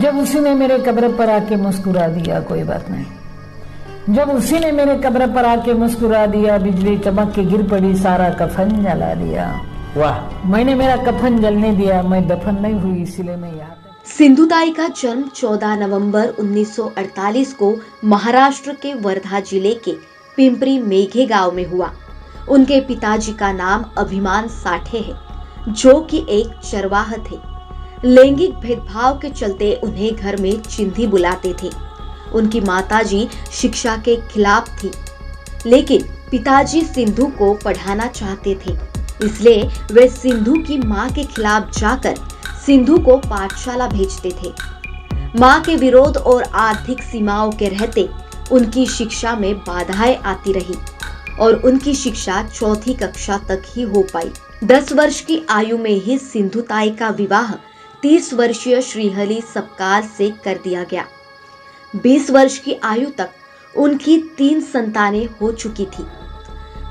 जब उसी ने मेरे कब्र पर आके मुस्कुरा दिया, कोई बात नहीं। जब उसी ने मेरे कब्र पर आके मुस्कुरा दिया, बिजली चमक के गिर पड़ी, सारा कफन जला दिया। वाह, मैंने मेरा कफन जलने दिया, मैं दफन नहीं हुई, इसलिए मैं यहाँ। सिंधुताई का जन्म 14 नवंबर 1948 को महाराष्ट्र के वर्धा जिले के पिंपरी मेघे गांव में हुआ। उनके पिताजी का नाम अभिमान साठे है, जो कि एक चरवाह थे। लैंगिक भेदभाव के चलते उन्हें घर में चिंधी बुलाते थे। उनकी माताजी शिक्षा के खिलाफ थी, लेकिन पिताजी सिंधु को पढ़ाना चाहते थे, इसलिए वे सिंधु की मां के खिलाफ जाकर सिंधु को पाठशाला भेजते थे। मां के विरोध और आर्थिक सीमाओं के रहते उनकी शिक्षा में बाधाएं आती रही और उनकी शिक्षा चौथी कक्षा तक ही हो पाई। 10 वर्ष की आयु में ही सिंधुताई का विवाह 30 वर्षीय श्रीहरि सपकाल से कर दिया गया। 20 वर्ष की आयु तक उनकी 3 संतानें हो चुकी थी।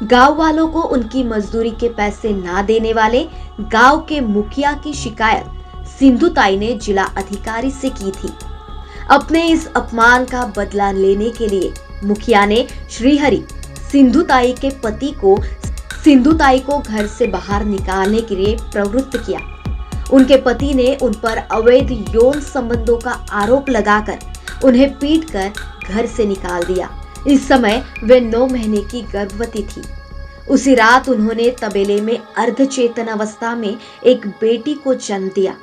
गांव वालों को उनकी मजदूरी के पैसे ना देने वाले गांव के मुखिया की शिकायत सिंधुताई ने जिला अधिकारी से की थी। अपने इस अपमान का बदला लेने के लिए मुखिया ने श्रीहरि सिंधुताई के पति को सिंधुताई को घर से बाहर निकालने के लिए प्रवृत्त किया। उनके पति ने उन पर अवैध यौन संबंधों का आरोप लगाकर उन्हें पीटकर घर से निकाल दिया। इस समय वे 9 महीने की गर्भवती थी। उसी रात उन्होंने तबेले में अर्धचेतन अवस्था में एक बेटी को जन्म दिया।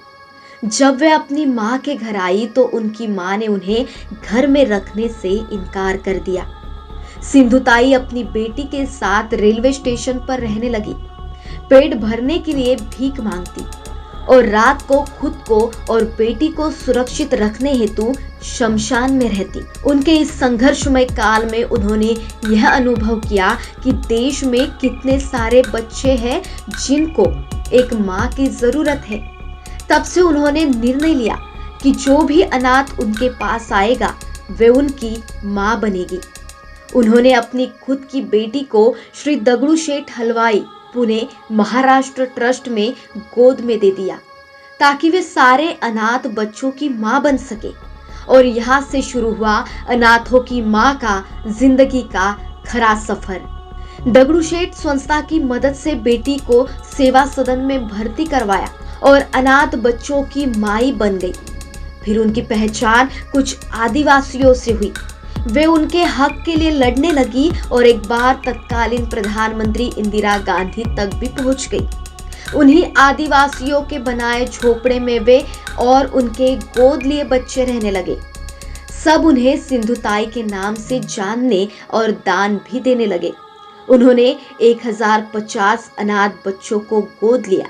जब वे अपनी मां के घर आई तो उनकी मां ने उन्हें घर में रखने से इनकार कर दिया। सिंधुताई अपनी बेटी के साथ रेलवे स्टेशन पर रहने लगी। पेट भरने के लिए भीख मांगती और रात को खुद को और बेटी को सुरक्षित रखने हेतु शमशान में रहती। उनके इस संघर्षमय काल में उन्होंने यह अनुभव किया कि देश में कितने सारे बच्चे हैं जिनको एक मां की जरूरत है। तब से उन्होंने निर्णय लिया कि जो भी अनाथ उनके पास आएगा वे उनकी मां बनेगी। उन्होंने अपनी खुद की बेटी को श्री दगड़ू शेठ हलवाई पुणे महाराष्ट्र ट्रस्ट में गोद में दे दिया ताकि वे सारे अनाथ बच्चों की मां बन सके। और यहाँ से शुरू हुआ अनाथों की मां का जिंदगी का खरा सफर। दगड़ू शेठ संस्था की मदद से बेटी को सेवा सदन में भर्ती करवाया और अनाथ बच्चों की माई बन गई। फिर उनकी पहचान कुछ आदिवासियों से हुई। वे उनके हक के लिए लड़ने लगी और एक बार तत्कालीन प्रधानमंत्री इंदिरा गांधी तक भी पहुंच गई। उन्हीं आदिवासियों के बनाए झोपड़े में वे और उनके गोद लिए बच्चे रहने लगे। सब उन्हें सिंधुताई के नाम से जानने और दान भी देने लगे। उन्होंने 1050 अनाथ बच्चों को गोद लिया।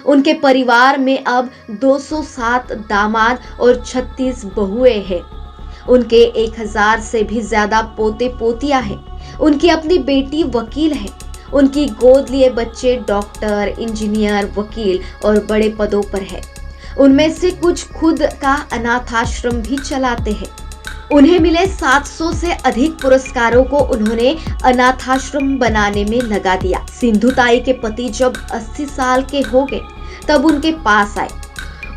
उनके परिवार में अब 207 दामाद और 36 बहुएं हैं। उनके 1000 से भी ज्यादा पोते पोतियां हैं। उनकी अपनी बेटी वकील है। उनकी गोद लिए बच्चे डॉक्टर, इंजीनियर, वकील और बड़े पदों पर है। उनमें से कुछ खुद का अनाथाश्रम भी चलाते हैं। उन्हें मिले 700 से अधिक पुरस्कारों को उन्होंने अनाथाश्रम बनाने में लगा दिया। सिंधुताई के पति जब 80 साल के हो गए तब उनके पास आए।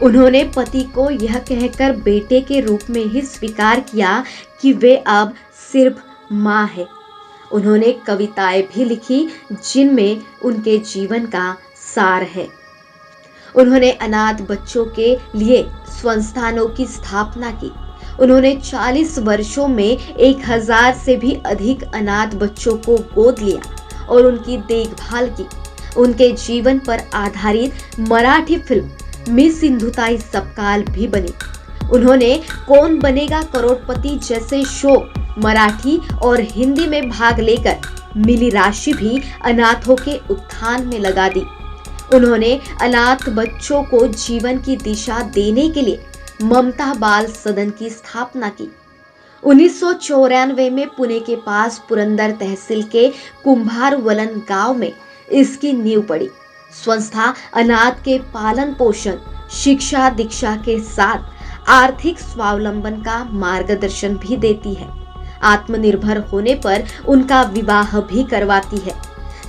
उन्होंने पति को यह कहकर बेटे के रूप में ही स्वीकार किया कि वे अब सिर्फ मां है। उन्होंने कविताएं भी लिखी जिनमें उनके जीवन का सार है। उन्होंने अनाथ बच्चों के लिए संस्थानों की स्थापना की। उन्होंने 40 वर्षों में 1000 से भी अधिक अनाथ बच्चों को गोद लिया और उनकी देखभाल की। उनके जीवन पर आधारित मराठी फिल्म मिस सिंधुताई सपकाल भी बनी। उन्होंने कौन बनेगा करोड़पति जैसे शो मराठी और हिंदी में भाग लेकर मिली राशि भी अनाथों के उत्थान में लगा दी। उन्होंने अनाथ बच्चों को जीवन की दिशा देने के लिए ममता बाल सदन की स्थापना की। 1994 में पुणे के पास पुरंदर तहसील के कुंभार वलन गांव में इसकी नींव पड़ी। संस्था अनाथ के पालन पोषण, शिक्षा दीक्षा के साथ आर्थिक स्वावलंबन का मार्गदर्शन भी देती है। आत्मनिर्भर होने पर उनका विवाह भी करवाती है।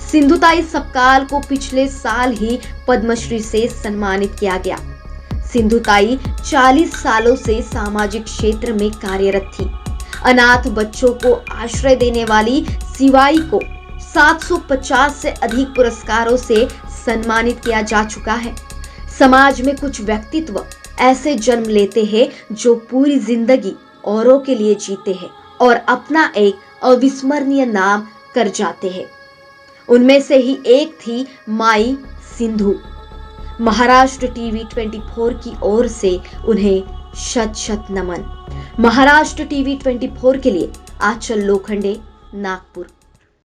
सिंधुताई सपकाल को पिछले साल ही पद्मश्री से सम्मानित किया गया। सिंधुताई 40 सालों से सामाजिक क्षेत्र में कार्यरत थी। अनाथ बच्चों को आश्रय देने वाली सिवाई को 750 से अधिक पुरस्कारों से सम्मानित किया जा चुका है। समाज में कुछ व्यक्तित्व ऐसे जन्म लेते हैं जो पूरी जिंदगी औरों के लिए जीते हैं और अपना एक अविस्मरणीय नाम कर जाते हैं। उनमें से ही एक थी माई सिंधु। महाराष्ट्र टीवी 24 की ओर से उन्हें शत शत नमन। महाराष्ट्र टीवी 24 के लिए आंचल लोखंडे, नागपुर।